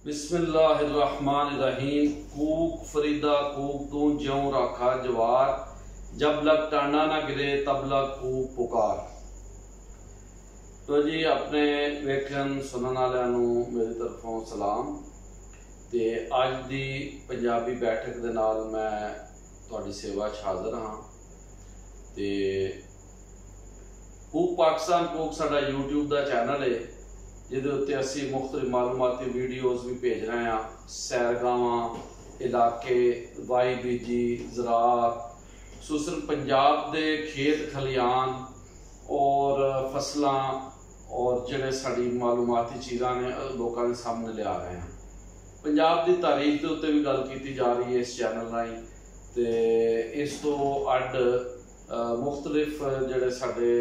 बिस्मिल्लाहिर्रहमानिर्रहीम। कूक फरीदा कूक तू ज्यों रखा जवार, जब लग टाना ना गिरे तब लग कूक पुकार। तो जी अपने वेखन सुनने वालिਆਂ ਨੂੰ मेरी तरफों सलाम। ਤੇ ਅੱਜ ਦੀ ਪੰਜਾਬੀ बैठक ਦੇ ਨਾਲ मैं ਤੁਹਾਡੀ सेवा 'ਚ हाजिर हाँ। ਤੇ कूक पाकिस्तान कूक साडा यूट्यूब का चैनल है जिहदे उत्ते असीं मुख्तलिफ मालूमाती वीडियोज़ भी भेज रहे हैं। सैरगावां, इलाके, वाई बीजी, ज़राअत, सिर्फ पंजाब के खेत खलियान और फसलां और जिहड़े साडी मालूमाती चीज़ां ने लोकां दे सामने लिया रहे हैं। पंजाब की तारीख के उत्ते भी गल की जा रही है इस चैनल राहीं। ते इस तो अड मुख्तलिफ जिहड़े साडे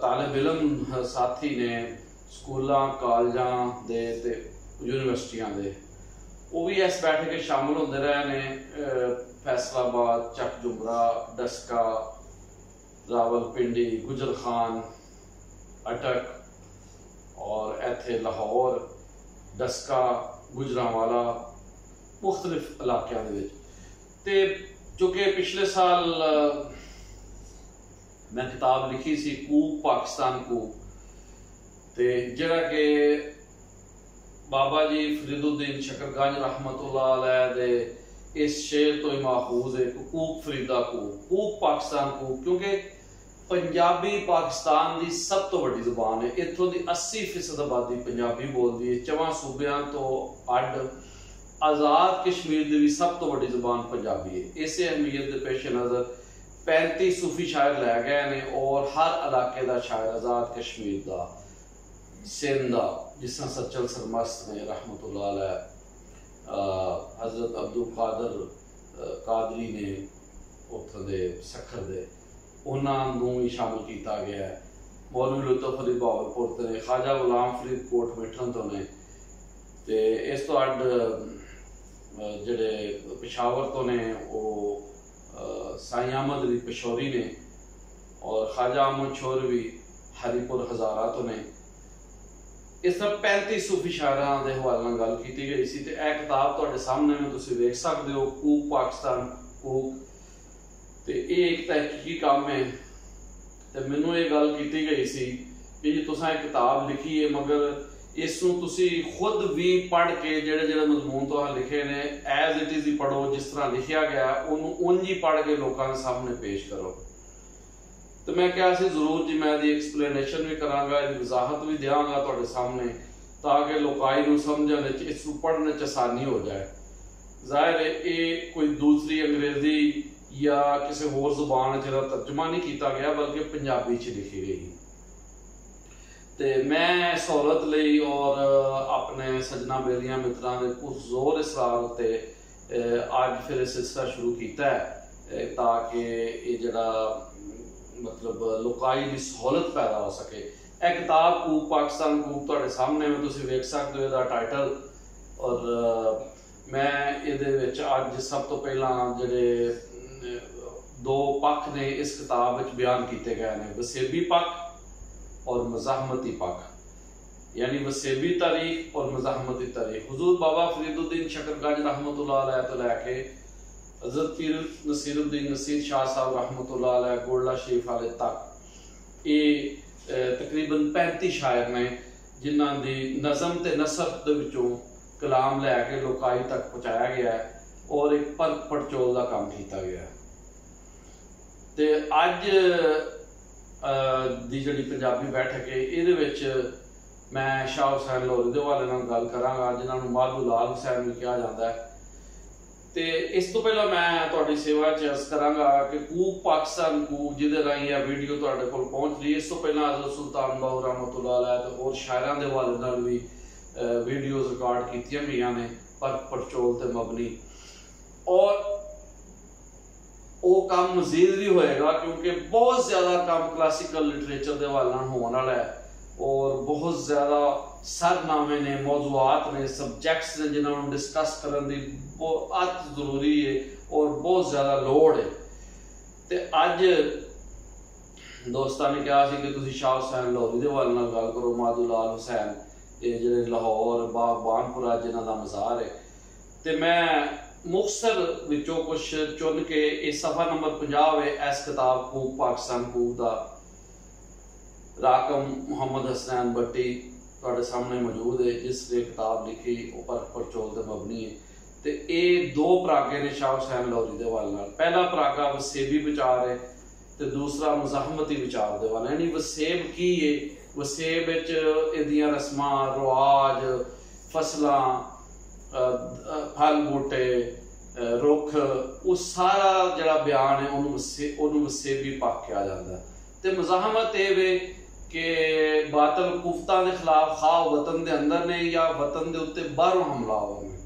तालिब इलम साथी ने स्कूलों कॉलेजां दे ते यूनिवर्सिटियां दे वो भी इस बैठक शामिल होंदे रहे ने। फैसलाबाद, चक जुमरा, डस्का, रावलपिंडी, गुजर खान, अटक और इत्थे लाहौर, डस्का, गुजरांवाला मुख्तलिफ इलाकों दे ते चूँकि पिछले साल मैं किताब लिखी सी कूक पाकिस्तान कूक, ते जिहड़ा कि बाबा जी फरीदुद्दीन शकरगंज रहमतुल्लाह अलैह दे इस शेर तो ही माखूज है कूक फरीदा कूक, कूक पाकिस्तान कूक। क्योंकि पंजाबी पाकिस्तान की सब तो वड्डी जुबान है। इत्थों की 80% आबादी पंजाबी बोलती है। 4 सूबे तो अड आज़ाद कश्मीर की भी सब तो वड्डी जुबान पंजाबी है। इस अहमियत के पेश नज़र 35 सूफी शायर लै गए ने और हर इलाके का शायर, आज़ाद कश्मीर का, सिंध का, जिस तरह सचल सरमस्त ने रहमतुल्लाह अलैह, हज़रत अब्दुल कादर कादरी ने उत्थों दे सखर दे उन्होंने भी शामिल किया गया है। मौलवी लुत्फ अली बहावलपुर तो ने, ख्वाजा गुलाम फरीद कोट मिठन तो ने, ते इस तो अड जिहड़े पेशावर तो ने वो साईं अहमद अली पेशौरी ने और ख्वाजा अहमद शोरवी हरीपुर हज़ारा तो ने। इस तरह 35 सूफी शायरां दे हवाले नाल गल की गई सी। ते यह किताब तुहाडे सामने में तुसीं वेख सकदे हो, कूक पाकिस्तान कूक। ते ये एक तहकीकी काम है। ते मैनूं ये गल की गई सी कि जी तुसां एक किताब लिखी है, मगर इसनूं तुसीं खुद भी पढ़ के जिहड़े जिहड़े मजमून तुहां लिखे ने एज इट इज़ ही पढ़ो, जिस तरह लिखिया गया उन्होंने उंज ही पढ़ के लोगों के सामने पेश करो। तो मैं क्या सी जरूर जी मैं एक्सप्लेनेशन भी करांगा, वजाहत भी देंगा तुहाडे सामने, ताकि लोकाई नूं समझण विच, इसनूं पढ़ने च आसानी हो जाए। जाहिर है ये कोई दूसरी अंग्रेजी या किसी होर जुबान च तर्जमा नहीं किया गया, बल्कि पंजाबी च लिखी गई। तो मैं सहूलत लई और अपने सजना बेलियां मित्रां दे पुरजोर इसरार उत्ते अज फिर सिलसिला शुरू किया है, ताकि ये जिहड़ा मतलब लोकाई की सहूलत पैदा हो सके। यह किताब कूक पाकिस्तान कूक तुहाडे सामने में तुसीं वेख सकदे हो इसदा टाइटल। और मैं इहदे विच अज सब तो पहला जिहड़े 2 पक्ष ने इस किताब विच बयान किए गए हैं, वसेबी पक्ष और मज़ाहमती पक्ष, यानी वसेबी तारीख और मज़ाहमती तारीख। हुजूर बाबा फरीदुद्दीन शकरगंज रहमतुल्लाह अलैह तो लैके हज़रत पीर नसीरुद्दीन नसीर शाह साहब रहमतुल्लाह अलैह गोल्डा शरीफ वाले तक ये तकरीबन 35 शायर ने जिन्हां दी नज़म ते नसर दे विचों कलाम लैके लोकाई तक पहुँचाया गया है और एक परख पड़चोल का काम किया गया है। ते अज दी जिहड़ी पंजाबी बैठक है इहदे विच मैं शाह हुसैन लाहौरी दे हवाले नाल गल करांगा, जिन्हां नूं माधू लाल हुसैन भी कहा जाता है। तो इस तो पहला मैं तुहाडी सेवा च अर्ज करांगा कि कूक पाकिस्तान कूक जिहदे राहीं यह वीडियो तुहाडे कोल पहुंच रही है, इस तो पहला हज़रत सुल्तान बाहू रहमतुल्लाह अलैह ते होर शायरां दे हवाले नाल भी वीडियोज़ रिकॉर्ड कीतियां गईयां ने परख पड़चोल ते मबनी। और वो काम मजीद भी होएगा क्योंकि बहुत ज़्यादा काम क्लासिकल लिटरेचर के हवाले नाल होने वाला है और बहुत ज़्यादा सरनामे ने, मौजूआत ने, सबजैक्ट्स ने जिन्होंने डिस्कस करने की बहुत जरूरी है और बहुत ज़्यादा लोड़ है। तो अज दोस्तों ने कहा कि तुसीं शाह हुसैन लाहौरी दे हवाले नाल गल करो, माधू लाल हुसैन ਇਹ ਜਿਹੜੇ ਲਾਹੌਰ ਬਾਗਬਾਨਪੁਰਾ ਜਿਨ੍ਹਾਂ ਦਾ ਮਜ਼ਾਰ ਹੈ। ਤੇ ਮੈਂ ਮੁਖਤਸਰ ਵਿੱਚੋਂ ਕੁਛ ਚੁਣ ਕੇ, ਇਹ ਸਫਾ ਨੰਬਰ 50 ਹੈ ਇਸ ਕਿਤਾਬ ਕੂਕ ਪਾਕਿਸਤਾਨ ਕੂਕ ਦਾ, ਰਾਕਮ ਮੁਹੰਮਦ ਹਸਨੈਨ ਬੱਟੀ ਤੁਹਾਡੇ ਸਾਹਮਣੇ ਮੌਜੂਦ ਹੈ, ਜਿਸ ਨੇ ਕਿਤਾਬ ਲਿਖੀ ਉਹ ਪਰਖ ਪੜਚੋਲ ਤੇ ਮਬਨੀ ਹੈ। ਤੇ ਇਹ ਦੋ ਪਰਾਗੇ ਨੇ ਸ਼ਾਹ ਹੁਸੈਨ ਲਾਹੌਰੀ ਦੇ ਹਵਾਲੇ ਨਾਲ। ਪਹਿਲਾ ਪਰਾਗਾ ਵਸੇਬੀ ਵਿਚਾਰ ਹੈ ਤੇ ਦੂਸਰਾ ਮੁਜ਼ਾਹਮਤੀ ਵਿਚਾਰ ਦੇ ਵਾਲਾ। यानी वसेब की है, वसेब इहदियां रस्मां रिवाज फसलां फल बूटे रुख वो सारा जिहड़ा बयान है उन्होंने वसेबी पक कहा जाता है। तो मुजाहमत ये वे कि बातल कुफ्ता के खिलाफ खा वतन के अंदर ने या वतन के उत्ते बाहरों हमलावर ने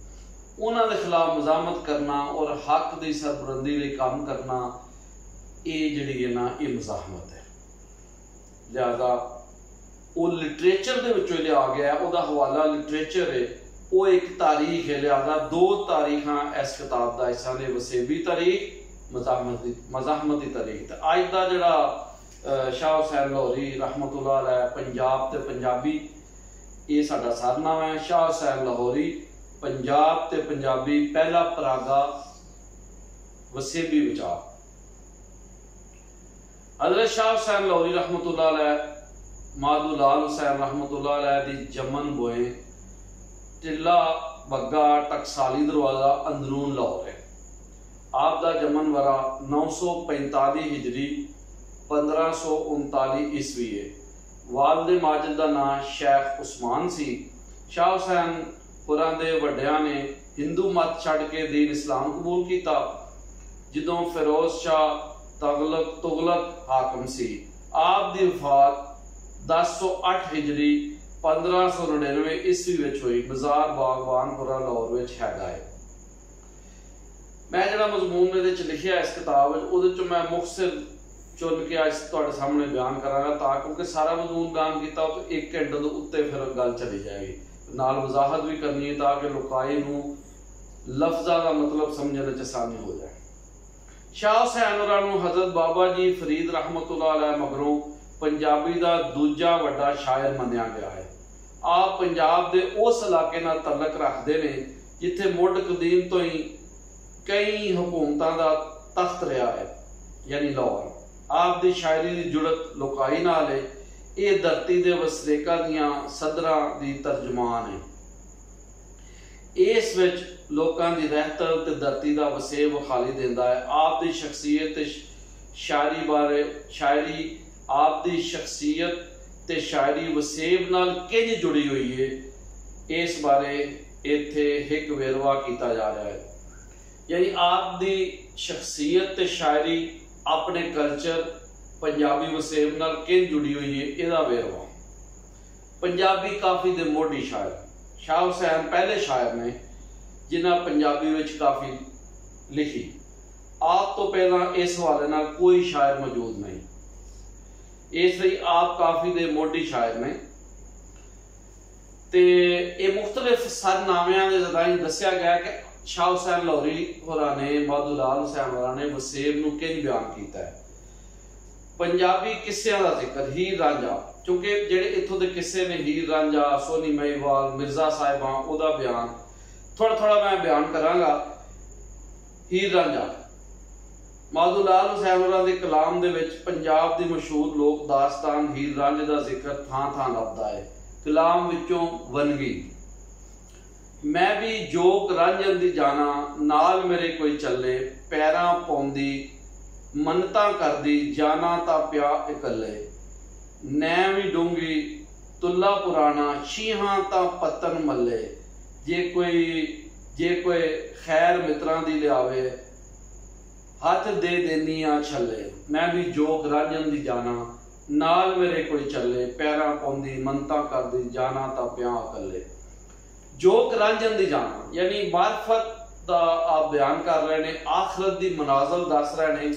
उन्होंने खिलाफ मुजाहमत करना और हक की सरबुलंदी लिए काम करना, ये जिहड़ी है ना ये मुजाहमत है। लिहाजा वो लिटरेचर दे विचों लिया गया है, उसका हवाला लिटरेचर है, वो एक तारीख है। लिहाजा दो तारीखां इस किताब का हिस्सा ने, वसेबी तारीख मुजाहमती तारीख। तो अज का जिहड़ा शाह हुसैन लाहौरी रहमतुल्लाह अलैह पंजाब ते पंजाबी, ये साडा सारनामा है। शाह हुसैन लाहौरी पंजाब ते पंजाबी, पहला परागा वसेबी विचार। हज़रत शाह हुसैन लाहौरी रहमतुल्लाह अलैह, मादू लाल हुसैन रहमतुल्लाह अलैह दी जमन बोए टिल्ला बग्गा टकसाली दरवाजा अंदरून लाहौर है। आप दा जमन वरा 945 हिजरी 1539 ईस्वी है। वालिद माजिद दा नाम शेख उस्मान सी। शाह हुसैन पुरां दे वड्डियां ने हिंदू मत छड़ के दीन इस्लाम कबूल किया। जदों फिरोज शाह तुगलक हाकम सी। आप दी वफात 1008 हिजरी 1599 ईस्वी विच हुई। मज़ार बागबानपुरा लाहौर विच हैगा है। मैं जिहड़ा मजमून इहदे च लिखिआ इस किताब विच, उहदे च मैं मुख्तसर चुन के अज तुहाडे सामने बयान करांगा, तां क्योंकि सारा मजमून बयान कीता तो 1 घंटे दे उत्ते फिर गल चली जाएगी। नाल वजाहत भी करनी है ताकि लोकाई नूं लफ्ज़ां दा मतलब समझने च आसानी हो जाए। शाह हुसैन होरां नूं हज़रत बाबा जी फरीद रहमतुल्लाह अलैह मगरों पंजाबी दा दूजा वड्डा शायर मन्निया गया है। आप पंजाब दे उस इलाके नाल तलक रखते हैं जिथे मुढ़ कदीम तो ही कई हुकूमतां दा तख्त रहा है, यानी लाहौर। आप दी शायरी दी जुड़त लोकाई नाल है। ये धरती दे वसलेका दियां सदरां दी तर्जमान है। इस विच लोकां दी रहतर ते धरती दा वसेब विखाली देंदा है। आप दी शख्सियत शायरी बारे आप दी शख्सियत ते शायरी वसेब नाल किंज जुड़ी हुई है, इस बारे इत्थे एक वेरवा किया जा रहा है। यानी आप दी शख्सियत ते शायरी अपने कल्चर पंजाबी वसेब नाल किंज जुड़ी हुई है, इहदा वेरवा। पंजाबी काफ़ी दे मोढ़ी शायर शाह हुसैन पहले शायर ने जिन्हें पंजाबी विच काफ़ी लिखी। आप तो पहला इस हवाले नाल कोई शायर मौजूद नहीं, इसलिए आप काफ़ी दे मोढ़ी शायर ने। ते ये मुख्तलिफ सरनामियां दे ज़राए दस्सिया गया कि शाह हुसैन लाहौरी होरां ने, मादू लाल हुसैन होरां ने वसेब नूं किंज बयान किया है। पंजाबी किस्सियां दा जिक्र, हीर रांझा, क्योंकि जेडे इत्थों दे किस्से ने, हीर रांझा, सोनी महिवाल, मिर्जा साहिबां, उहदा बयान थोड़ा थोड़ा मैं बयान करांगा। हीर रांझा, मादू लाल हुसैन होरां दे कलाम दे विच पंजाब दी मशहूर लोक दास्तान हीर रांझे दा जिक्र थां थां लभदा है। कलाम विचों वनगी, मैं भी जोक रांझन दी जाना, नाल मेरे कोई चले, पैरां पौंदी मन्नतां करदी, जाना तां पिया इकल्ले, नैं भी डूंगी तुला पुराना, छीहां तां पत्तन मल्ले, जे कोई खैर मित्रां दी लियावे, हथ दे देनियां छल्ले, मैं भी जोक रांझन दी जाना, नाल मेरे कोई चले, पैरां पौंदी मन्नतां करदी, जाना तां पिया इकल्ले। जोक रांझन दी जाना यानी मार्फत दा आप बयान कर रहे ने, आखरत दी मनाज़िल दस रहे ने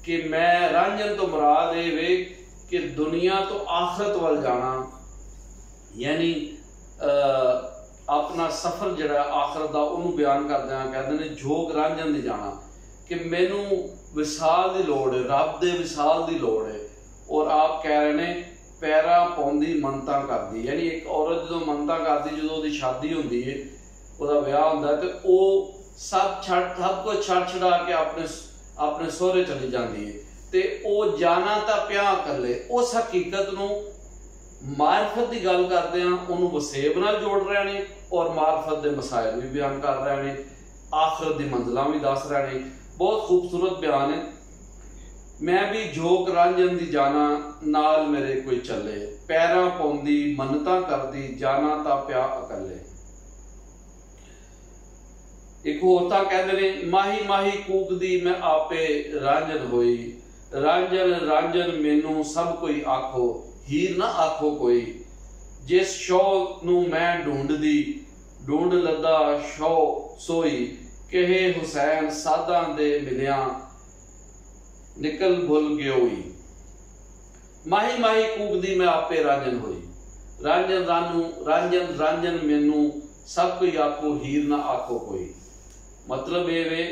कि मैं रांझन तो मुराद ये वे कि दुनिया तो आखरत वाल जाना, यानी अपना सफर जड़ा आखरत का उन्होंने बयान करते हैं। कहते हैं जोग रांझन दी जाना कि मैनू विसाल की लोड़ है, रब दे विसाल की लोड़ है। और आप कह रहे हैं पैरां पाउंदी मनतां करदी। यानी एक औरत जो मनतां करदी, जो उसदी शादी हुंदी है, उसदा विआह हुंदा है, ते वो सब कुछ छड़ छड़ा के अपने सोहरे चली जाती है। ते वो जाना तां पिया इकल्ले। उस हकीकत नूं मार्फत की गल करते हैं, उन्होंने वसेब नाल जोड़ रहे हैं और मार्फत के मसाइल भी बयान कर रहे हैं, आखिरत की मंजिलां भी दस रहे हैं। बहुत खूबसूरत बयान है। मैं भी झोक रांझन दी जाना, नाल मेरे कोई चले, पैरां पाउंदी मन्नतां करदी, जाना तां पिया इकल्ले। एक होर तां कहंदे ने, माही माही कूकदी मैं आपे रांझन होई, रांझन रांझन मैनू सब कोई आखो, हीर ना आखो कोई। जिस शौक नू मैं ढूंढदी, ढूंढ लदा शौ सोई, कहे हुसैन सादा दे मिलिया, निकल भुल गयोई। माही माही कूकदी मैं आपे रांझन होई, रांझन रानू रांझन रांझन मैनू सब कोई आखो, हीर ना आखो कोई। मतलब ये वे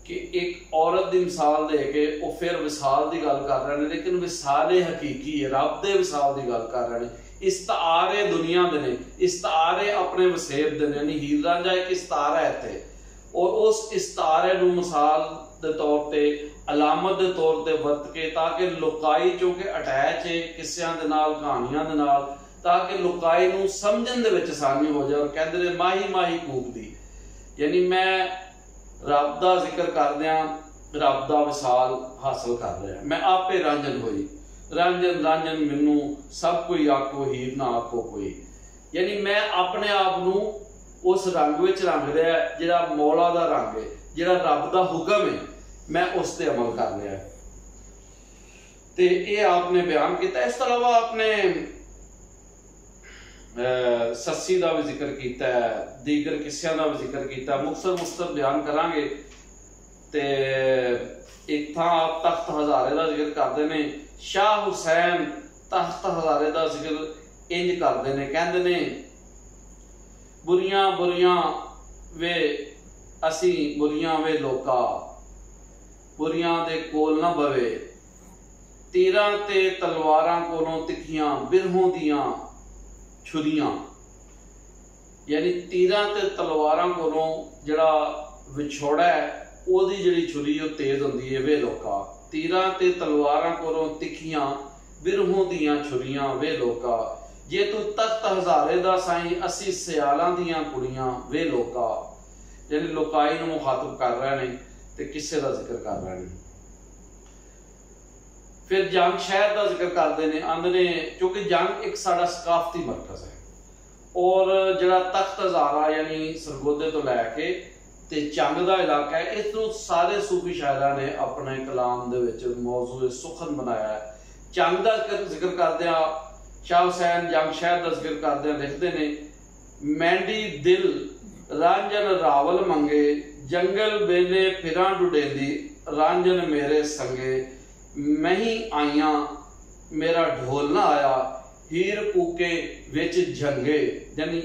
कि एक औरत की मिसाल दे के वो फिर विसाल की गल कर रहे हैं, लेकिन विसाले हकीकी है, रब के विसाल की गल कर रहे हैं। इस्तारे दुनिया के ने, इस्तारे अपने वसेब के ने। यानी हीर रांझा एक इस्तारा है इत्थे, और उस इस्तारे नूं मिसाल के तौर पर, अलामत के तौर पर वरत के, ताकि लुकाई चूंकि अटैच है किस्सियां दे नाल, कहानियां दे नाल, ताकि लुकाई नूं समझण दे विच आसानी हो जाए। और कहते ने माही माही कूकदी, यानी मैं रब का जिक्र करदियां रब का विसाल हासिल कर रहा। मैं आपे रांझन होई, रांझन रांझन मैनू सब कोई आखो, हीर ना आखो कोई। यानी मैं अपने आप नूं उस रंग विच रंग रहा, जिहड़ा मौला दा रंग है, जिहड़ा रब दा हुक्म है, मैं उस ते अमल कर रहा। ते ये आपने बयान किया। इस तरह आपने सस्सी का भी जिक्र किया है, दीगर किस्सियां का भी जिक्र किया। मुख्तसर बयान करांगे। ते एक थां आप तख्त हज़ारे का जिक्र करते हैं। शाह हुसैन तख्त हज़ारे का जिक्र इंज करते हैं, कहते ने, बुरियां बुरियां वे असी बुरियां वे लोका, बुरियां दे कोल ना बवे, तीरां ते तलवारां कोलों तिखियां, बिरहों दियां छुरियां। यानी तीरां ते तलवारां कोलों जिहड़ा विछोड़ा है, ओदी जिहड़ी छुरी वो तेज होंदी है, वे लोका। तीरां ते तलवारां कोलों तिखियां, बिरहों दियां छुरियां, वे लोका। जे तू तख्त हज़ारे दा साईं, असी सियालां दियां कुड़ियां, वे लोका। यानी लोकाई नूं मुखातब कर रहे हैं ते किस्से दा जिक्र कर रहे हैं। फिर जंग शहर का जिक्र करते हैं, आंदे ने क्योंकि जंग एक साडा सकाफती मरकज है, और जिहड़ा तख्त हज़ारा यानी सरगोदे तो लैके ते जंग का इलाका है, इसनूं सारे सूफी शायरां ने अपने कलाम दे विच मौजूए सुखन बनाया है। जंग का जिक्र करदे शाह हुसैन जंग शहर का जिक्र करदे लिखते ने, मैंडी दिल रांझन रावल मंगे, जंगल बेले फिरां डुडेंदी, रांझन मेरे संगे, मैं ही आईया मेरा ढोल ना आया, हीर कूके विच जंगे। यानी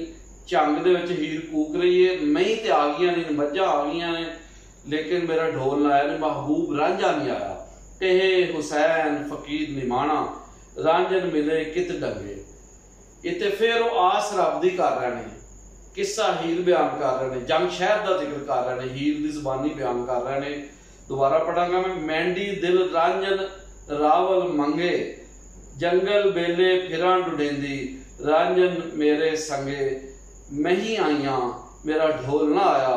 जंग दे विच हीर कूक रही है, मैं ही ते आ गई ने, मज्जां आ गई ने, लेकिन मेरा ढोल ना आया, महबूब रांझा नहीं आया। कहे हुसैन फकीर निमाणा, रांझन मिले कित डंगे। इत्थे फिर वो आस रब दी कर रहे हैं, किस्सा हीर बयान कर रहे हैं, जंग शहर का जिक्र कर रहे हैं, हीर की जुबानी बयान कर रहे हैं। दोबारा पढ़ांगा मैं, मैंडी दिल रांझन रावल मंगे, जंगल बेले फिरां डुडेंदी, रांझन मेरे संगे, मैं ही आईया मेरा ढोल ना आया,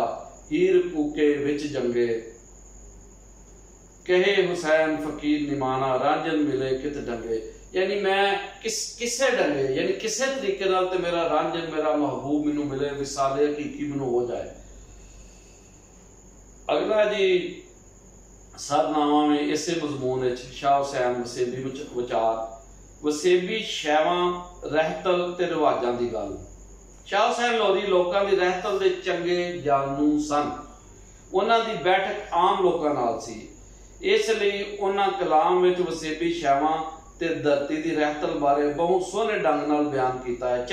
हीर कूके विच जंगे। कहे हुसैन फकीर निमाना, रांझन मिले कित डंगे। यानी मैं किसे डंगे, यानी किसे तरीके नाल ते मेरा रांझन, मेरा महबूब मैनू मिले, विसाले हकीकी मैनू हो जाए। अगला जी सरनामा में इसे मजमून शाह हुसैन वसेबी विचार, वसेबी शैवां रहतल ते रिवाजां दी गल। शाह हुसैन लाहौरी लोकां दी रहतल दे चंगे जानू सन, उन्हां दी बैठक आम लोकां नाल सी, इसलिए उन्हां कलाम विच वसेबी शैवां ते धरती दी रहतल बारे बहुत सोहने ढंग नाल बयान कीता है।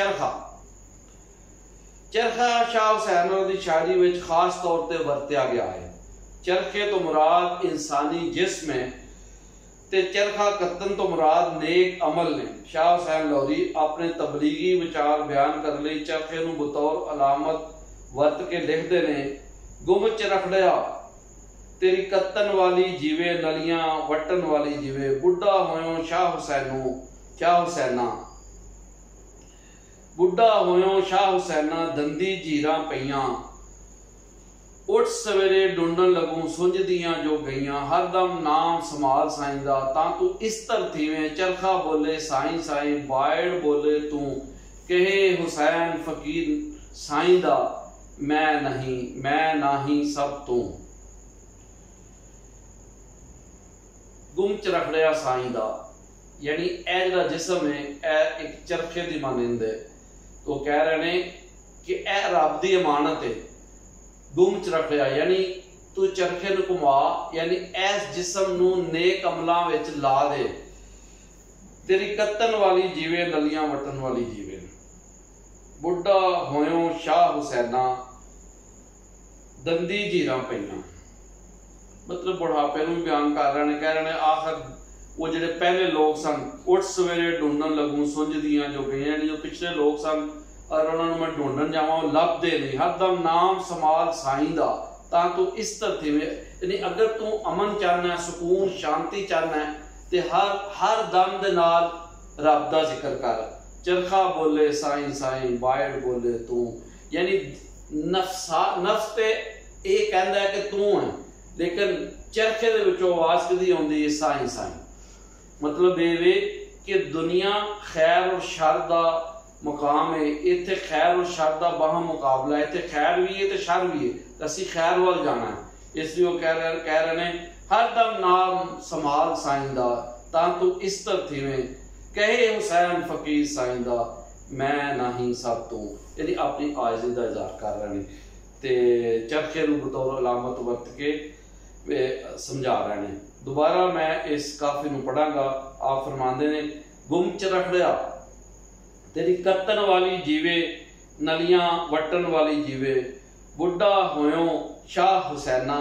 चरखा शाह हुसैन दी शायरी विच खास तौर ते वरत्या गया है। चरखे तो मुराद इंसानी जिस्म है ਤੇ ਚਰਖਾ ਕੱਤਣ ਤੋਂ ਮੁਰਾਦ ਨੇਕ ਅਮਲ ਨੇ। ਸ਼ਾਹ ਹੁਸੈਨ ਲਾਹੌਰੀ ਆਪਣੇ ਤਬਲੀਗੀ ਵਿਚਾਰ ਬਿਆਨ ਕਰਨ ਲਈ ਚਰਖੇ ਨੂੰ ਬਤੌਰ ਅਲਾਮਤ ਵਰਤ ਕੇ ਲਿਖਦੇ ਨੇ, ਗੁੰਮ ਚ ਰਖੜਿਆ ਤੇਰੀ ਕੱਤਣ ਵਾਲੀ ਜੀਵੇ, ਨਲੀਆਂ ਵਟਣ ਵਾਲੀ ਜੀਵੇ। ਬੁੱਢਾ ਹੋਇਓ ਸ਼ਾਹ ਹੁਸੈਨਾ, ਬੁੱਢਾ ਹੋਇਓ ਸ਼ਾਹ ਹੁਸੈਨਾ, ਦੰਦੀ ਜੀਰਾਂ ਪਈਆਂ। ਉੱਠ ਸਵੇਰੇ ਢੂੰਡਣ ਲੱਗੂ ਸੁੰਝਦੀਆਂ ਜੋ ਗਈਆਂ। ਹਰਦਮ ਨਾਮ ਸੰਭਾਲ ਸਾਈਂ ਦਾ, ਤਾਂ ਤੂੰ ਇਸ ਧਰਤੀਵੇਂ। ਚਰਖਾ ਬੋਲੇ ਸਾਈਂ ਸਾਈਂ, ਬਾਇੜ ਬੋਲੇ ਤੂੰ। ਕਹੇ ਹੁਸੈਨ ਫਕੀਰ ਸਾਈਂ ਦਾ, ਮੈਂ ਨਹੀਂ ਸਭ ਤੂੰ। ਗੁੰਮ ਚ ਰਖੜਿਆ ਸਾਈਂ ਦਾ, यानी ਇਹ ਜਿਹੜਾ जिसम है ਇਹ एक चरखे की मानंद है। तो कह रहे ने कि यह रब की अमानत है। गुम च रख लिया यानी तू चरखे नूं घुमा, यानी इस जिसम नूं नेक अमलां विच ला दे। तेरी कत्तन वाली जीवे, नलियां वटन वाली जीवे। बुढ़ा होयो शाह हुसैना, दंदी जीरां पईयां। मतलब बुढ़ापे नूं बयान कर रहे हैं। कह रहे हैं आखिर वो जिहड़े पहले लोग सन, उठ सवेरे ढूंढण लगू सुंझदियां जो गईयां। जो पिछले लोग सन और उन्होंने मैं ढूंढण जावां, लभदे नहीं। हरदम नाम संभाल साईं दा, तां तू इस धरती में। यानी अगर तू अमन चाहना, सुकून शांति चाहना, तो हर दम दे नाल रब दा जिक्र कर। चरखा बोले साईं साईं, बायड़ बोले तू। यानी नफ्स ते ये कहता है कि तू है, लेकिन चरखे दे विचों आवाज कदी आउंदी है साईं साईं। मतलब ये कि दुनिया खैर और शर का मुकाम है। इत्थे खैर और शर का बाह मुकाबला है। इत्थे खैर भी है तो शर भी है, तो असीं खैर वाल जाना है। इसलिए वो कह रहे हैं हर दम नाम संभाल साईं दा, तां तू इस धरती में। कहे हुसैन फकीर साईं दा, मैं नहीं सब तू। यानी अपनी आजिज़ी का इज़हार कर रहे हैं। तो चरखे नूं बतौर अलामत वरत के समझा रहे हैं। दोबारा मैं इस काफी नूं पढ़ांगा। आप फरमांदे ने, गुम च रखड़िया तेरी कत्तन वाली जीवे, नलियां वटन वाली जीवे। बुढ़ा होयो शाह हुसैना,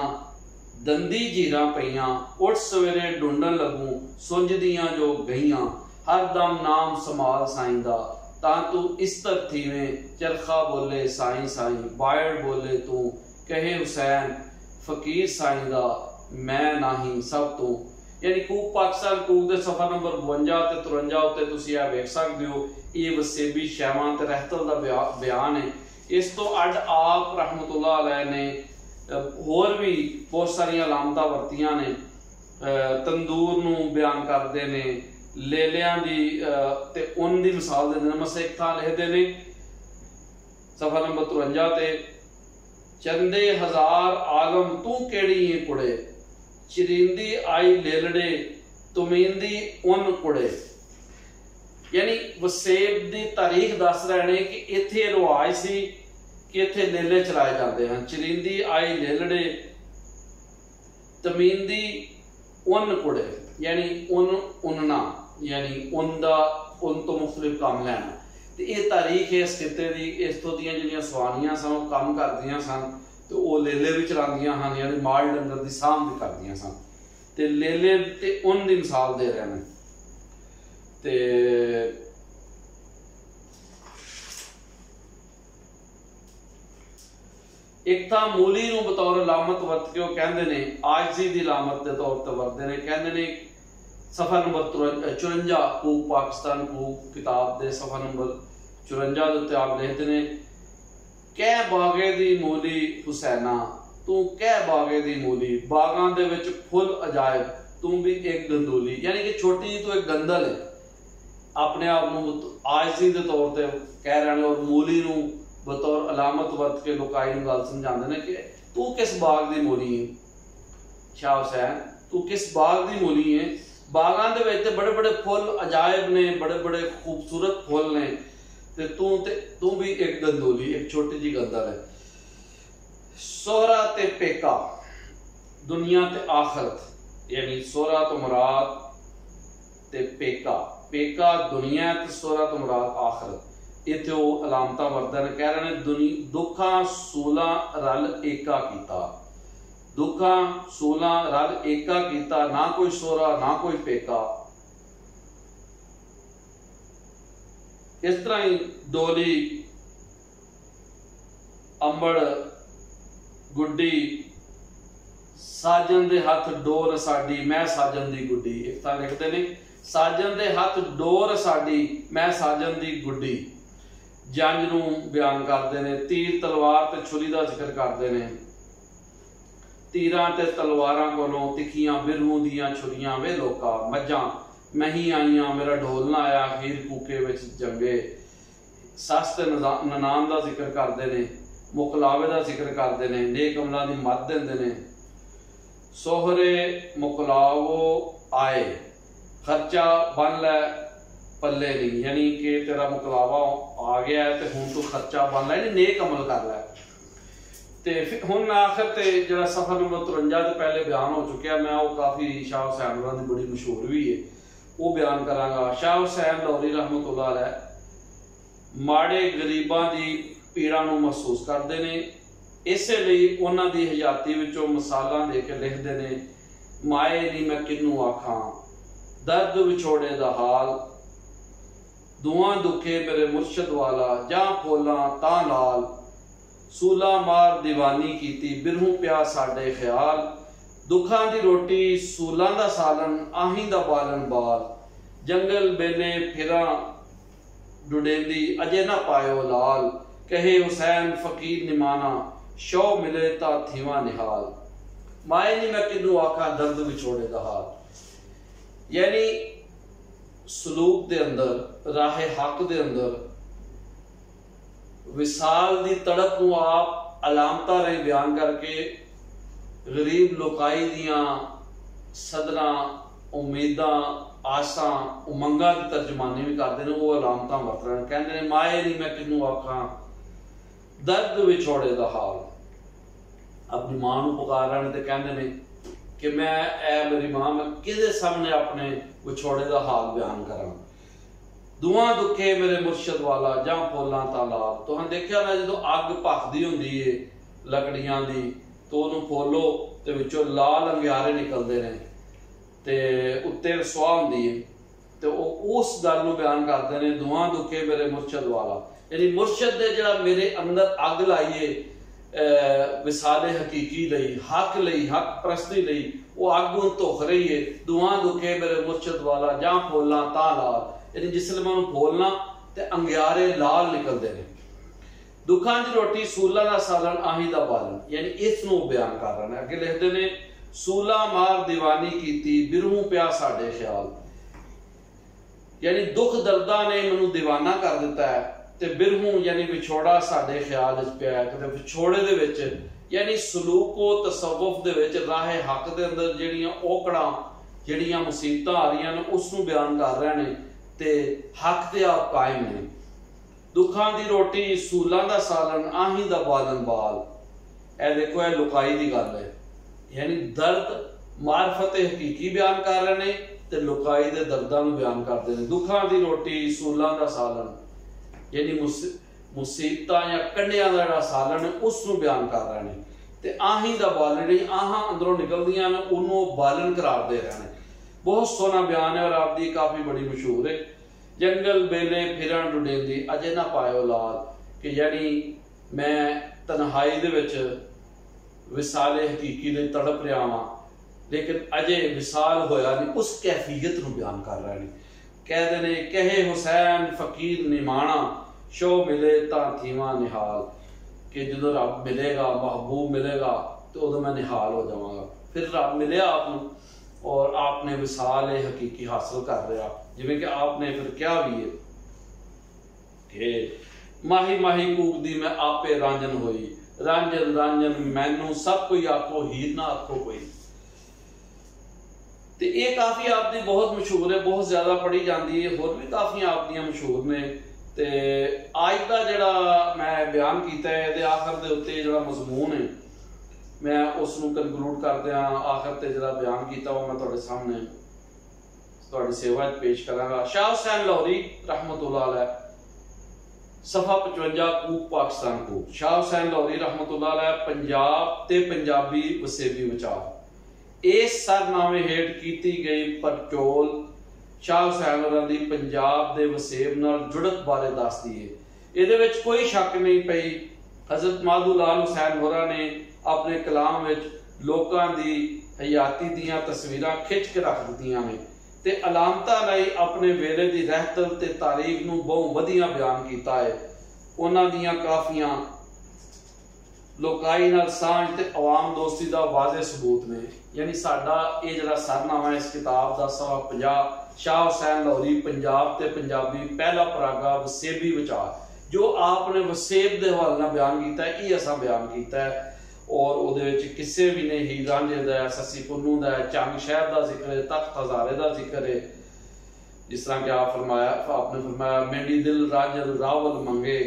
दंदी जीरां पईयां। उठ सवेरे ढूंढण लगू सुंझदियां जो गईयां। हरदम नाम संभाल साईं दा, तां तू इस धरती में। चरखा बोले साईं साईं, बायड़ बोले तू। कहे हुसैन फकीर साईं दा, मैं नहीं सब तू। यानी कूक पाकिस्तान कूक दे सफा नंबर 52 ते 53 उत्ते तुसीं आ वेख सकदे हो। ये वसेबी शैवां ते रहतल दा बयान है। इस तो अड आप रहमतुल्लाह अलैह ने होर भी बहुत सारियां अलामतां वरतियां ने। तंदूर नूं बयान करदे ने, लेलियां दी ते उन दी मिसाल दिंदे ने। मसले एक थां लिखदे ने सफा नंबर 53 ते, चंदे हजार आलम तू केड़ी है कुड़े। चिरिंदी आई लेलड़े, तुमींदी उन कुड़े। यानी वसेब की तारीख दस रहे हैं कि इत्थे रिवाज सी कि इत्थे लेले चलाए जाते हैं। चिरिंदी आई लेलड़े, तमींदी उन कुड़े। यानी उनना, यानी उन तो मुख्तलिफ काम लैना। तो ये तारीख है इस खिते की। इस तो जिहड़ियां सवानियां सन काम करदियां सन, तो वो लेले भी चलांदियां हैं। यानी माल डंगर की साम भी करदियां सन। तो लेले ते उन की मिसाल दे रहे हैं। ते एक था मूली नूं बतौर अलामत वरत के वो कहंदे ने, आजिज़ी दी अलामत के तौर पर वरतदे ने। कहंदे ने सफा नंबर 54 कूक पाकिस्तान कूक किताब दे सफा नंबर 54 उत्ते आप लिखते हैं, कै बागे दी मूली हुसैना, तू कै बागे दी मूली। बागां दे विच फुल अजायब, तू भी एक गंदोली। यानी कि छोटी जी तो एक गंदल है। अपने आप नूं आजिज़ी दे तौर पर कह रहे हैं। और मूली नूं बतौर अलामत वरत के लोकाई नूं गल समझाते हैं कि तू किस बाग दी मूली है। शाह हुसैन तू किस बाग दी मूली है। बागां दे विच बड़े बड़े फुल अजायब ने, बड़े बड़े खूबसूरत फुल ने, ते तू भी एक गंदोली, एक छोटी जी गंदल है। सोहरा ते पेका, दुनिया ते आखरत। यानी सोहरा तो मुराद ते पेका, पेका दुनिया ते सोहरा तो मुराद आखरत। इत्थे वो अलामतां वरतदे ने। कह रहे हैं दुखा सूला रल एका कीता। दुखां सूलां रल एका कीता, ना कोई सोहरा ना कोई पेका। इस तरह ही डोली अंबड़ गुड्डी, साजन दे हथ डोर साडी, मैं साजन दी गुड्डी। एक तां लिखते ने साजन दे हथ डोर साडी, मैं साजन दी गुड्डी। जंज नूं बयान करते ने, तीर तलवार ते छुरी दा जिक्र करते ने। तीरां ते तलवारां कोलों तिखियां बिरहू दियां छुरियां वे लोका, मझां मही आईयां मेरा ढोल ना आया, हीर कूके विच जंगे। सस ते ननान दा जिक्र करते ने, मुकलावे दा जिक्र करते ने, नेक अमलां दी मत दिंदे ने। सोहरे मुकलावो आए, खर्चा बन लै पल्ले नहीं, यानी कि तेरा मुकलावा आ गया है तो हुण तू खर्चा बन लै, नेक अमल कर लै। ते फिर हुण आखिर ते जिहड़ा सफर नंबर 53 तो पहले बयान हो चुका, मैं वो काफ़ी शाह हुसैन होरां दी बड़ी मशहूर भी है, वो बयान करांगा। शाह हुसैन लाहौरी रहमतुल्लाह अलैह माड़े गरीबां दी पीड़ा नूं महसूस करते हैं, इसे लिए उन्हां दी हयाती विचों मिसालां दे के लिखते ने, माए नी मैं किनू आखां दर्द विछोड़े दा हाल, दुआं दुखे मेरे मुर्शद वाला, जां फोलां तां लाल, सूला मार दीवानी कीती बिरहू प्या साडे ख्याल, दुखां दी रोटी सूलां दा सालन, आहीं दा बालन बाल, जंगल बेले फिरां डुडेंदी अजे ना पायो लाल, कहे हुसैन फकीर निमाना, शौ मिले ता थीवा निहाल। माए नी मैं किनू आखा दर्द विछोड़े दा हाल, यानी सलूक दे अंदर, राहे हक दे अंदर विसाल दी तड़प नूं आप अलामतां राहीं बयान करके गरीब लोकाई दियां सदरां, उम्मीदां, आसां, उमंगां दी तर्जमानी भी करते हैं, वो अलामतां वरत रहे हैं। कहते हैं माए नी मैं किनू आखा दर्द विछोड़े दा हाल, अपनी मां नूं पुकार रहे हैं, तो कहते हैं कि मैं ऐ मेरी मां, मैं किहदे सामने अपने विछोड़े दा हाल बयान करां। दुआं दुखे मेरे मुर्शद वाला, जां फुल्लां ता लाल। तुहां देखिया ना जदों अग भखदी हुंदी है लकड़ियां दी, तो उहनूं फोलो ते विचों लाल अंगियारे निकलदे ने ते उत्ते रसवा हुंदी है, तो उस गल नूं बयान करदे ने, दुआं दुखे मेरे मुर्शद वाला, यानी मुर्शद दे जिहड़ा मेरे अंदर अग लाईए विसाले हकीकी लई, हक लई, हक परस्ती लई, वो अग हुण धुख रही है। दुआं दुखे मेरे मुर्शद वाला, जां फोलां तां लाल, यानी जिसले मैं फोलना ते अंगियारे लाल निकलते हैं। दुखां दी रोटी सूला दा सालन, आहीं दा बालन, यानी इस नूं बयान कर रहे हैं। अगे लिखते ने, सूला मार दीवानी कीती बिरहू प्या साडे ख्याल, यानी दुख दर्दां ने मैनू दीवाना कर दिता है, ते बिरहू यानी विछोड़ा साडे ख्याल विच पिया है। ते विछोड़े दे विच यानी सलूको तसव्वुफ दे विच राहे हक दे अंदर जिहड़ियां औकड़ां, जिहड़ियां मुसीबतां आ रहीआं ने, उस नूं बयान कर रहे हैं ते हक ते आप कायम ने। दुखां दी रोटी सूलां दा सालन, आहीं दा बालन बाल, ए देखो ए लुकाई दी गल है, यानी दर्द मारफत हकीकी बयान कर रहे हैं ते लुकाई दे दर्दां नूं बयान करते हैं। दुखां दी रोटी सूलां दा सालन, यानी मुसीबतां या कंडियां दा जिहड़ा सालन है उस नूं बयान कर रहे हैं, ते आहीं दा बालन, जिहड़ी आहां अंदरों निकलदियां ने उहनूं बालन करार दे रहे हैं। बहुत सोहना बयान है और आपकी काफ़ी बड़ी मशहूर है। जंगल बेले फिरन डुडेंदी अजे ना पायो लाल, कि यानी मैं तन्हाई दे विच विसाले हकीकी दे तड़प रहा वां, लेकिन अजे विसाल होया नहीं, उस कैफियत नूं बयान कर रहे हैं। कहते ने, कहे हुसैन फकीर निमाणा, शो मिले तां थीवा निहाल, कि जो रब मिलेगा, महबूब मिलेगा, तो उदों मैं निहाल हो जावांगा। फिर रब मिले आपनूं और आपने विसाल हकीकी हासिल कर लिया, जिवें कि आपने फिर क्या भी है कि माही माही कूकदी मैं आपे रांझन होई, रांझन रांझन मैनू सब कोई आखो, हीर ना आखो कोई। तो ये काफ़ी आपकी बहुत मशहूर है, बहुत ज़्यादा पढ़ी जाती है, होर भी काफ़ी आपदियां मशहूर ने। तो अज का जिहड़ा मैं बयान किया है, ये आखिर के उत्ते जिहड़ा मजमून है, मैं उसनूं कनकलूड करदिआं आखिर ते जिहड़ा बयान किया वो मैं तुहाडे सामने तुहाडी सेवा पेश करांगा। शाह हुसैन लाहौरी रहमतुल्लाह अलैह सफ़ा 55 कूक पाकिस्तान कूक। शाह हुसैन लाहौरी रहमतुल्लाह अलैह पंजाब ते पंजाबी वसेबी बचाव। इस सरनामे हेठ की गई पड़चोल शाह हुसैन होरां दी पंजाब दे वसेब नाल जुड़त बारे दसदी है। इहदे विच कोई शक नहीं पई। हजरत माधू लाल हुसैन होरां ने अपने कलाम विच लोकां दी हयाती दियां तस्वीरां खिंच के रख दित्तियां ने ते अलामतां लई अपने वेले दी रहतल ते तारीख नूं बहुत वधिया बयान कीता है। उन्हां दियां काफियां लोकाई नाल सांझ ते अवाम दोस्ती दा वाज़े सबूत ने। यानी साडा ये जिहड़ा सरनामा इस किताब दा 50 शाह हुसैन लाहौरी पंजाब ते पंजाबी पहला परागा वसेबी विचार जो आपने वसेब दे हवाले नाल बयान कीता है, ये असां बयान कीता है। और उहदे विच किस्से भी ने, हीर रांझे दा, सस्सी पुन्नू दा, चंग शहर दा जिक्र है, तख्त हजारे दा जिक्र है। जिस तरह कि आपने फरमाया मेंढी दिल रांझल रावल मंगे,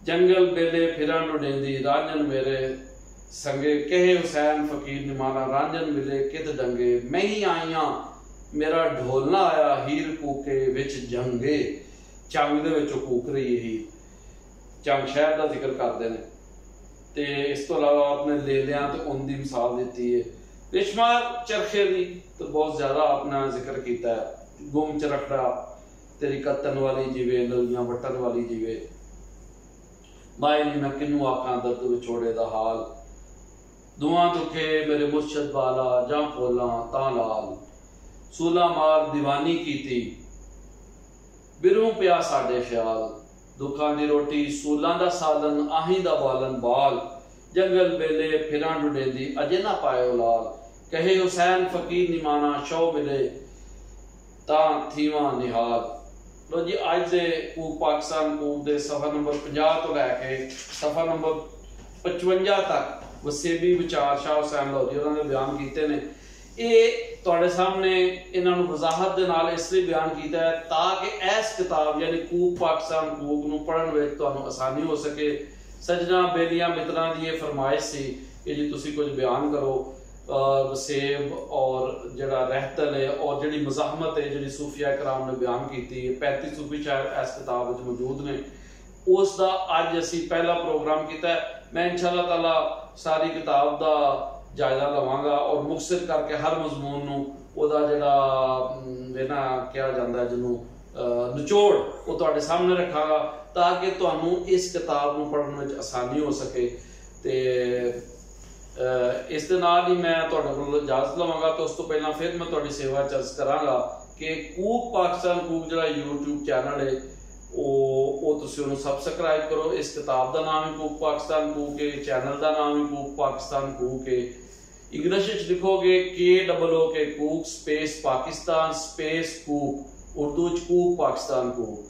जंगल बेले फिरन उडेंदी रांझन मेरे संगे, कहे हुसैन फकीर निमाना रांझन मिले कित डंगे, मैं ही आईयां मेरा ढोलना आया हीर कूके विच जंगे। चंग दे विच कूक रही है हीर, चंग शहर दा जिक्र करते हैं। ते इस तो अलावा आपने ले लिया तो उनकी मिसाल दी है। बेशुमार चरखे की तो बहुत ज्यादा अपना जिक्र किया है। गुम चरखड़ा तेरी कत्तन वाली जीवे, नलियां वटन वाली जीवे, माए नी मैं किनू आखां दर्द विछोड़े दा हाल, दुआ दुखे मेरे मुर्शद वाला जां पोला तां लाल, सूला मार दीवानी कीती बिरू पिया साडे ख्याल, दुखां दी रोटी सूलां दा सालन आहीं दा बालन बाल, जंगल बेले फिरां डुडेंदी अजे ना पाए लाल, कहे हुसैन फकीर निमाना शौ मिले तां थीवां निहाल। लो जी अज दे कूक पाकिस्तान कूक दे सफ़ा नंबर 50 तो लैके सफ़ा नंबर 55 तक वसेबी विचार शाह हुसैन लाहौरी होरां ने बयान कीते ने। ये तुहाडे सामने इन्हां नूं वजाहत दे नाल इसलिए बयान कीता है ताकि इस किताब यानी कूक पाकिस्तान कूक नूं पढ़न विच तुहानूं आसानी हो सके। सजना बेलियां मित्रां दी ये फरमाइश सी कि जी तुसीं कुछ बयान करो वसेब और जिहड़ा रहतल है और जिहड़ी मज़ाहमत है जिहड़ी सूफिया कराम ने बयान की, 35 सूफी शायर इस किताब विच मौजूद ने, उसका अज असीं पहला प्रोग्राम किया। मैं इंशाअल्लाह ताला सारी किताब का जायजा लवांगा और मुखसर करके हर मजमून नूं ओहदा जिहड़ा ना कहा जाता है जिन्हों निचोड़ वो तुहाडे सामने रखांगा ताकि तुहानूं इस किताब नूं पढ़न विच आसानी हो सके। ते इस दे नाल ही मैं तुहाडे कोलों इजाजत लवांगा। तो उस तो पहला फिर मैं तुहाडी सेवा च अर्ज करांगा कि कूक पाकिस्तान कूक जिहड़ा यूट्यूब चैनल है वो तुसीं उहनूं सबसक्राइब करो। इस किताब का नाम ही कूक पाकिस्तान कूक है, चैनल का नाम ही कूक पाकिस्तान कूक है। इंग्लिश लिखोगे KOOK कूक स्पेस पाकिस्तान स्पेस कूक, उर्दू च कूक पाकिस्तान कूक।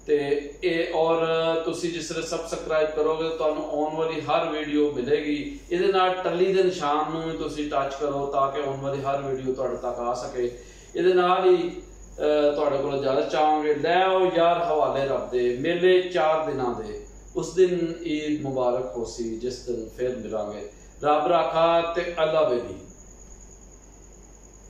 ते और तुसी जिसले सबसक्राइब करोगे तो आने वाली हर वीडियो मिलेगी। ये टली के निशान नूं तुसी टच करो ताकि आने वाली हर वीडियो तुहाडे तक आ सके। ये ही तुहाडे कोल इजाजत चाहांगे। लै आओ यार हवाले रब दे, मेले 4 दिनां दे, उस दिन ईद मुबारक होसी जिस दिन फिर मिलांगे। रब राखा ते अल्लाह बेली।